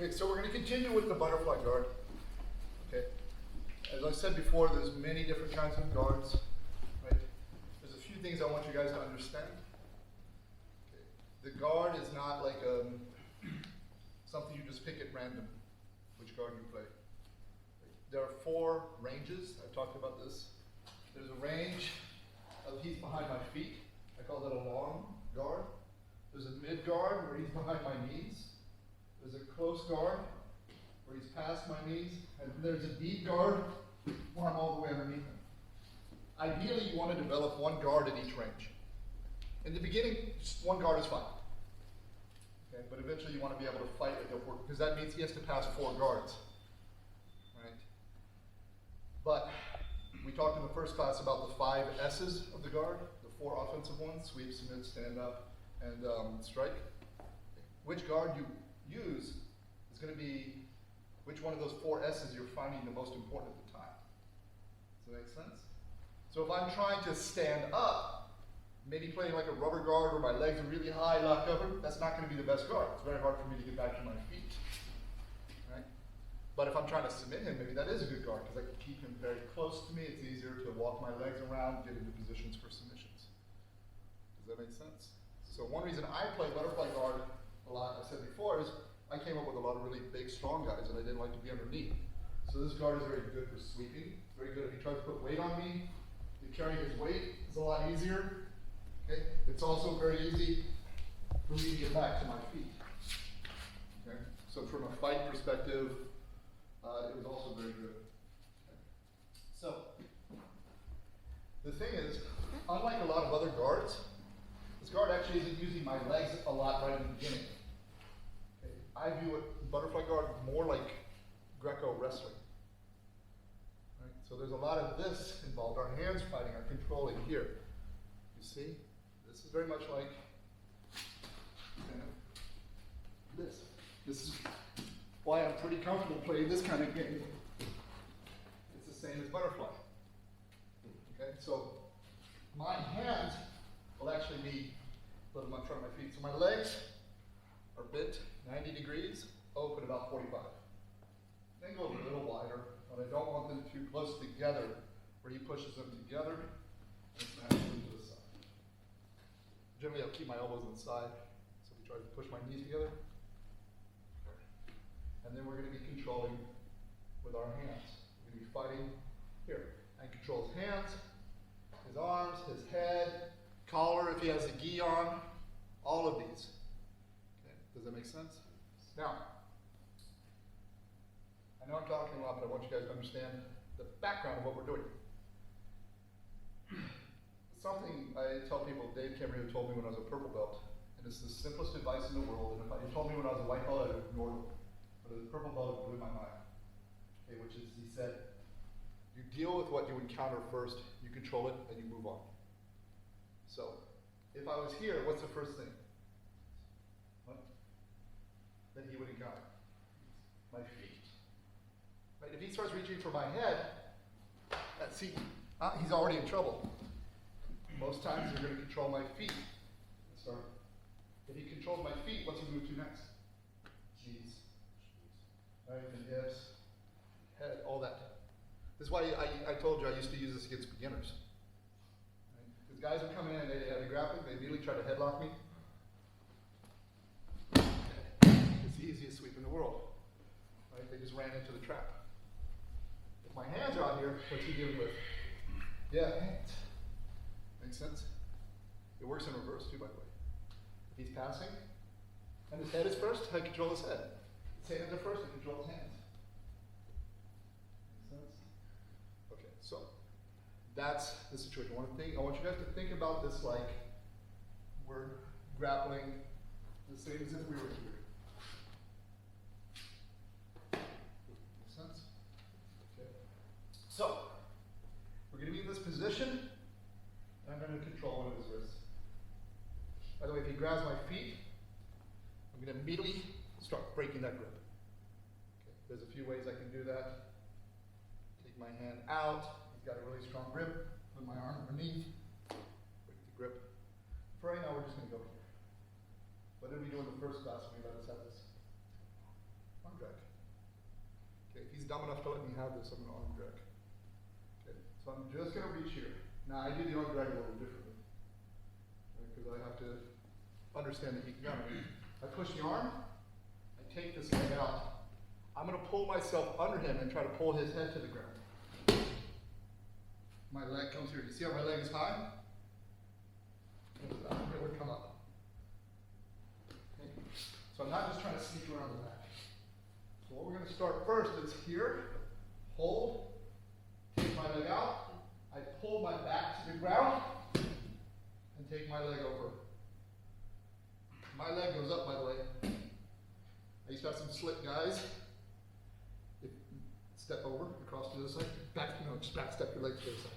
Okay, so we're going to continue with the butterfly guard. Okay. As I said before, there's many different kinds of guards. Right? There's a few things I want you guys to understand. Okay. The guard is not like something you just pick at random, which guard you play. There are 4 ranges. I've talked about this. There's a range of he's behind my feet. I call that a long guard. There's a mid guard where he's behind my knees. There's a close guard where he's past my knees. And there's a deep guard where I'm all the way underneath him. Ideally, you want to develop one guard at each range. In the beginning, just one guard is fine. Okay? But eventually, you want to be able to fight with the 4, because that means he has to pass 4 guards. Right? But we talked in the first class about the 5 S's of the guard, the 4 offensive ones: sweep, submit, stand up, and strike. Which guard you use is going to be which one of those 4 S's you're finding the most important at the time. Does that make sense? So if I'm trying to stand up, maybe playing like a rubber guard where my legs are really high, locked over, that's not going to be the best guard. It's very hard for me to get back to my feet. Right? But if I'm trying to submit him, maybe that is a good guard because I can keep him very close to me. It's easier to walk my legs around, get into positions for submissions. Does that make sense? So one reason I play butterfly guard a lot, I said before, is I came up with a lot of really big, strong guys, and I didn't like to be underneath. So this guard is very good for sweeping. It's very good if he tries to put weight on me. Carrying his weight is a lot easier. Okay? It's also very easy for me to get back to my feet. Okay? So from a fight perspective, it was also very good. Okay? So the thing is, unlike a lot of other guards, this guard actually isn't using my legs a lot right in the beginning. Okay? I view it, butterfly guard, more like Greco wrestling. Right? So there's a lot of this involved. Our hands fighting, our controlling here. You see? This is very much like this. This is why I'm pretty comfortable playing this kind of game. It's the same as butterfly. Okay? So my hands will actually be a little much on my feet. So my legs are bent 90 degrees, open about 45. Then go a little wider, but I don't want them too close together where he pushes them together and snaps them to the side. Generally, I'll keep my elbows on the side, so we try to push my knees together. And then we're going to be controlling with our hands. We're going to be fighting here. And control his hands, his arms, his head, collar if he has a gi on, all of these. Okay. Does that make sense? Now, I know I'm talking a lot, but I want you guys to understand the background of what we're doing. Something I tell people, Dave Cameron told me when I was a purple belt, and it's the simplest advice in the world, and if he told me when I was a white belt, I'd have ignored him. But as a purple belt, it blew my mind. Okay, which is, he said, you deal with what you encounter first, you control it, and you move on. So, if I was here, what's the first thing? What? That he would encounter? My feet. Right? If he starts reaching for my head, he's already in trouble. Most times you're going to control my feet. If he controls my feet, what's he move to next? Knees. Right? The hips, head, all that. This is why I told you I used to use this against beginners. Because guys would come in and they had a grappling, they immediately try to headlock me. It's the easiest sweep in the world. Right? They just ran into the trap. If my hands are out here, what's he dealing with? Yeah, hands. Make sense? It works in reverse too, by the way. If he's passing, and his head is first, I control his head. His hands are first, I control his hands. Make sense? Okay, so that's the situation. I want you guys to think about this like we're grappling the same as if we were here. Make sense? Okay. So, we're going to be in this position, and I'm going to control one of his wrists. By the way, if he grabs my feet, I'm going to immediately start breaking that grip. Okay. There's a few ways I can do that. Take my hand out. He's got a really strong grip. Put my arm underneath. Break the grip. For right now, we're just going to go here. What did we do in the first class when we let us have this? Arm Okay, if he's dumb enough to let me have this, I'm gonna arm drag. Okay, so I'm just gonna reach here. Now I do the arm drag a little differently, because I have to understand that he can got it. I push the arm, I take this leg out. I'm gonna pull myself under him and try to pull his head to the ground. My leg comes here. You see how my leg is high? It would come up. Okay. So I'm not just trying to sneak around the back. So what we're going to start first is here, hold, take my leg out, I pull my back to the ground, and take my leg over. My leg goes up, by the way. I used to have some slick guys. Step over, across to the other side, back, just back step your leg to the other side.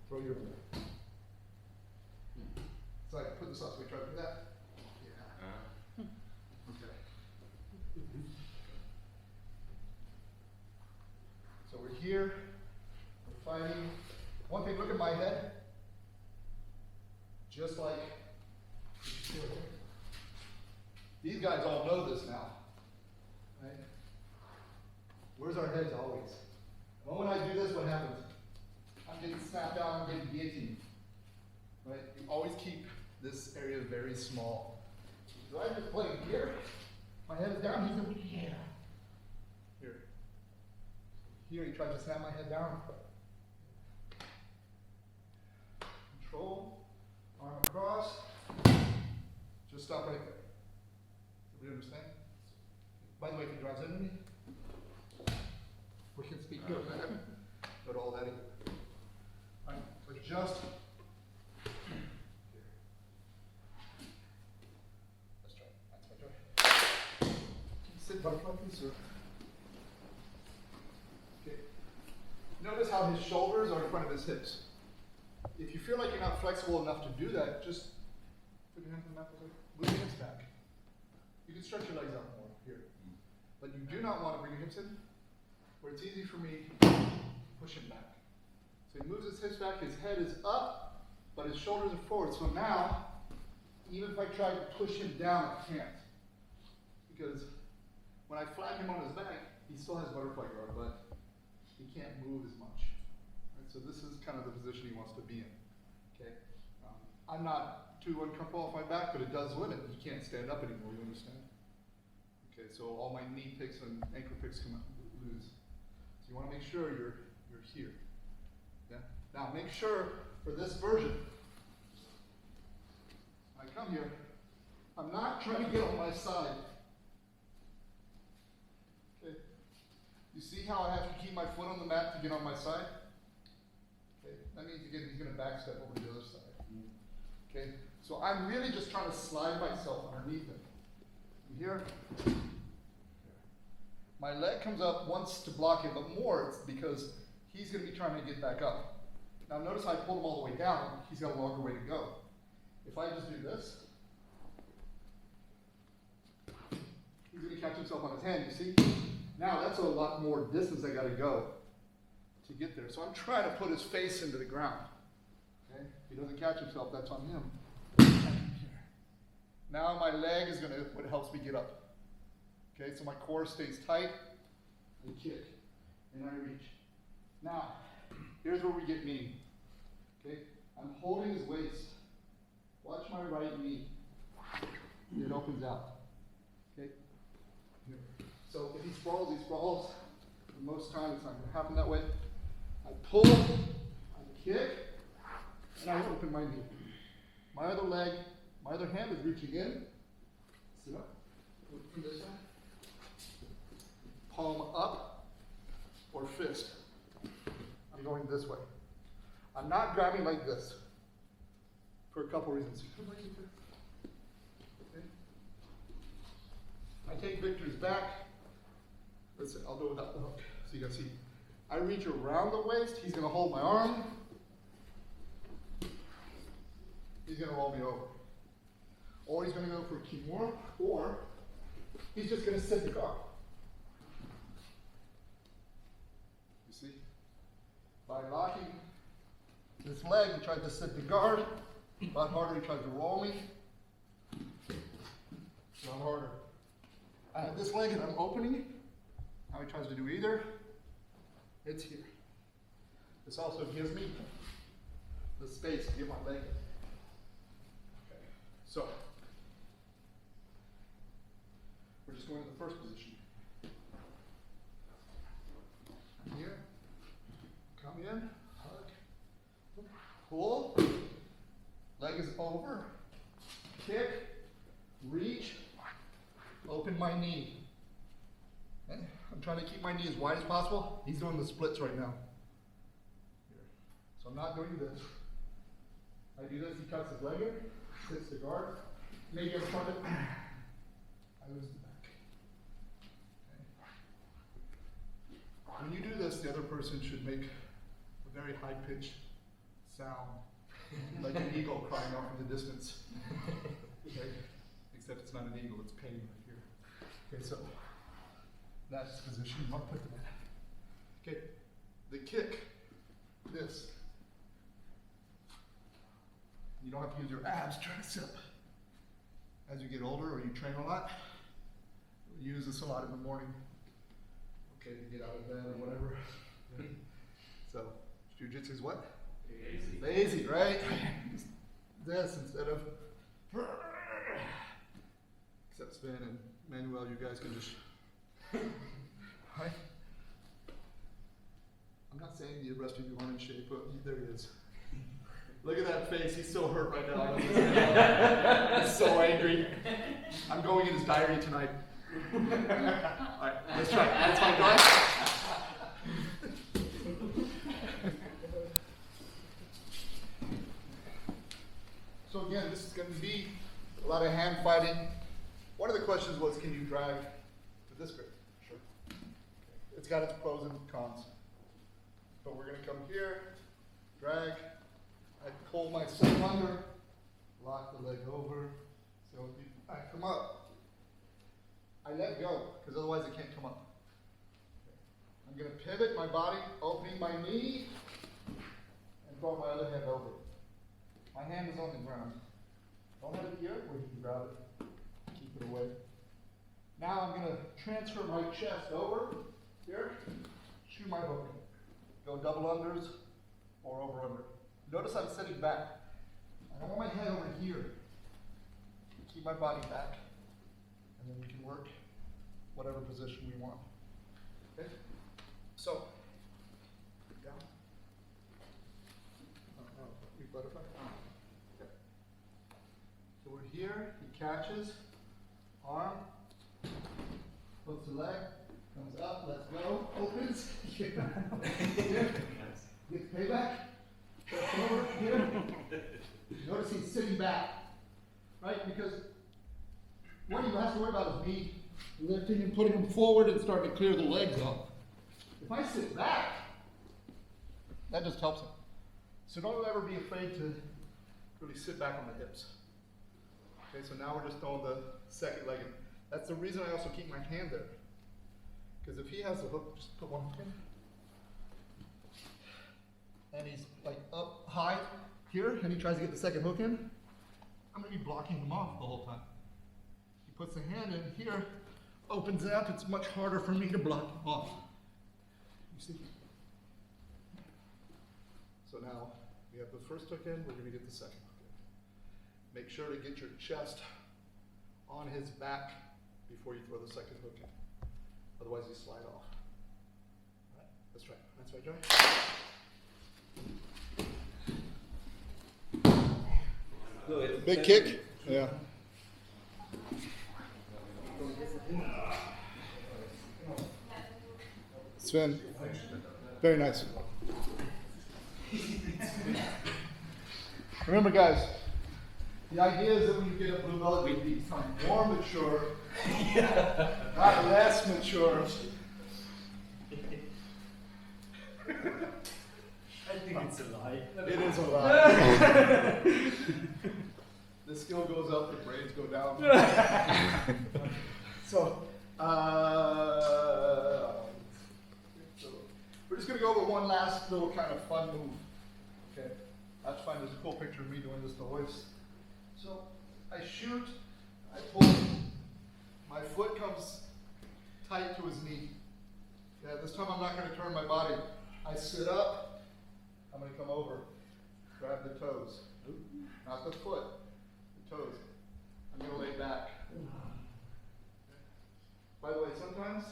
Throw your leg. So I put this up so we try to do that. Yeah. Okay. So we're here, we're fighting. One thing, look at my head. Just like these guys all know this now. Right? Where's our heads always? The moment I do this, what happens? I'm getting snapped out, I'm getting guillotined. Right? You always keep this area very small. So I just play here. My head is down, he's over here. Here. Here, he tries to snap my head down. Control, arm across. Just stop right there. Do you understand? By the way, if he drives into me, we can speak good, man. But all that either. Right, adjust. Let's try. That's my try. Sit butterfly, please, sir. Okay. Notice how his shoulders are in front of his hips. If you feel like you're not flexible enough to do that, just put your hands on the mat, move your hips back. You can stretch your legs out more here. But you do not want to bring your hips in, where it's easy for me to push him back. So he moves his hips back, his head is up, but his shoulders are forward. So now, even if I try to push him down, I can't. Because when I flag him on his back, he still has butterfly guard, but he can't move as much. Right? So this is kind of the position he wants to be in. Okay? I'm not too uncomfortable off my back, but it does limit. He can't stand up anymore, you understand? Okay, so all my knee picks and ankle picks come out, lose. So you want to make sure you're here. Yeah? Now make sure for this version, when I come here, I'm not trying to get on my side. Okay? You see how I have to keep my foot on the mat to get on my side? Okay? That means again he's going to back step over to the other side. Okay? So I'm really just trying to slide myself underneath him. From here. My leg comes up once to block him, but more it's because he's going to be trying to get back up. Now notice I pulled him all the way down. He's got a longer way to go. If I just do this, he's going to catch himself on his hand, you see? Now that's a lot more distance I got to go to get there. So I'm trying to put his face into the ground. Okay? If he doesn't catch himself, that's on him. Now my leg is what helps me get up. Okay, so my core stays tight, I kick, and I reach. Now, here's where we get mean. Okay, I'm holding his waist. Watch my right knee. It opens out. Okay? So if he sprawls, he sprawls. Most times it's not going to happen that way. I pull, I kick, and I open my knee. My other leg, my other hand is reaching in. Sit up. Look from this side. Palm up or fist. I'm going this way. I'm not grabbing like this for a couple reasons. Okay. I take Victor's back. Listen, I'll go without the hook so you can see. I reach around the waist. He's going to hold my arm. He's going to roll me over. Or he's going to go for a kimura, or he's just going to sit the guard. You see? By locking this leg, he tries to sit the guard. A lot harder, he tries to roll me. A lot harder. I have this leg and I'm opening. Now he tries to do either. It's here. This also gives me the space to get my leg in. Okay. So, we're just going to the first position. Here, come in, hug, pull, leg is over, kick, reach, open my knee. Okay. I'm trying to keep my knee as wide as possible. He's doing the splits right now. Here. So I'm not doing this. I do this, he cuts his leg in, sits the guard, maybe in front of I lose the back. Okay. When you do this, the other person should make a very high-pitched sound, like an eagle crying off in the distance. Okay? Except it's not an eagle, it's pain right here. Okay, so that's the position you want to put them in. Okay, the kick, this. You don't have to use your abs, tricep. As you get older or you train a lot, you use this a lot in the morning. Okay, to get out of bed or whatever. So, Jiu-Jitsu is what? Lazy. Lazy, right? Just this instead of. Except Sven and Manuel, you guys can just. Right? I'm not saying the rest of you aren't in shape, but there he is. Look at that face, he's so hurt right now. He's so angry. I'm going in his diary tonight. Alright, let's try it. That's fine, go ahead. So again, this is going to be a lot of hand fighting. One of the questions was, can you drag with this grip? Sure. It's got its pros and cons. But we're going to come here, drag. I pull myself under, lock the leg over. So I come up. I let go, because otherwise it can't come up. I'm going to pivot my body, opening my knee, and throw my other hand over. My hand is on the ground. Don't have it here where you can grab it. Keep it away. Now I'm going to transfer my chest over here, shoot my hook. Go double unders or over under. Notice I'm sitting back. I don't want my head over here. Keep my body back. And then we can work whatever position we want. Okay? So, down. We butterfly. Okay. So we're here. He catches. Arm. Hooks the leg. Comes up. Let's go. Opens. Here. Gets payback. Over here. Notice he's sitting back, right? Because what he has to worry about is me lifting and putting him forward and starting to clear the legs off. If I sit back, that just helps him. So don't ever be afraid to really sit back on the hips. Okay, so now we're just throwing the second leg in. That's the reason I also keep my hand there. Because if he has the hook, just put one in. And he's like up high here, and he tries to get the second hook in, I'm going to be blocking him off the whole time. He puts the hand in here, opens it up, it's much harder for me to block him off. You see? So now, we have the first hook in, we're going to get the second hook in. Make sure to get your chest on his back before you throw the second hook in. Otherwise you slide off. All right, let's try it. That's right, Joey. Big kick? Yeah. Sven, very nice. Remember guys, the idea is that when you get a blue belt, you become more mature, not less mature. I think it's a lie. It is a lie. The skill goes up, the grades go down. So we're just going to go over one last little kind of fun move. Okay, that's fine. There's a cool picture of me doing this to hoist. So I shoot, I pull, my foot comes tight to his knee. Yeah, this time I'm not going to turn my body. I sit up, I'm gonna come over, grab the toes, not the foot, the toes. I'm gonna lay back. By the way, sometimes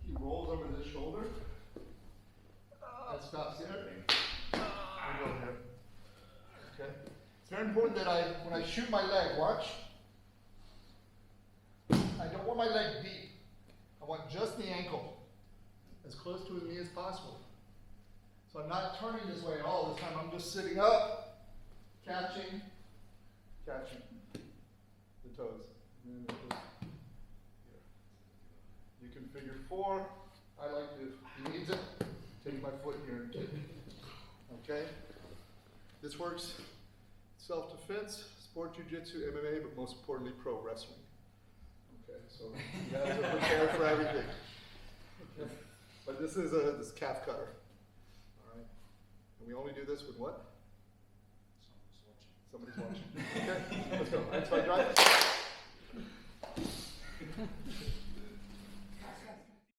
he rolls over this shoulder. That stops there. I go here. Okay. It's very important that when I shoot my leg, watch. I don't want my leg deep. I want just the ankle, as close to me as possible. So I'm not turning this way all the time. I'm just sitting up, catching the toes. And then here. You can figure 4. I like to, he needs it, take my foot here and kick it. Okay? This works self-defense, sport jiu-jitsu, MMA, but most importantly, pro wrestling. Okay, so you guys are prepared for everything. Okay. But this is this calf cutter. All right? And we only do this with what?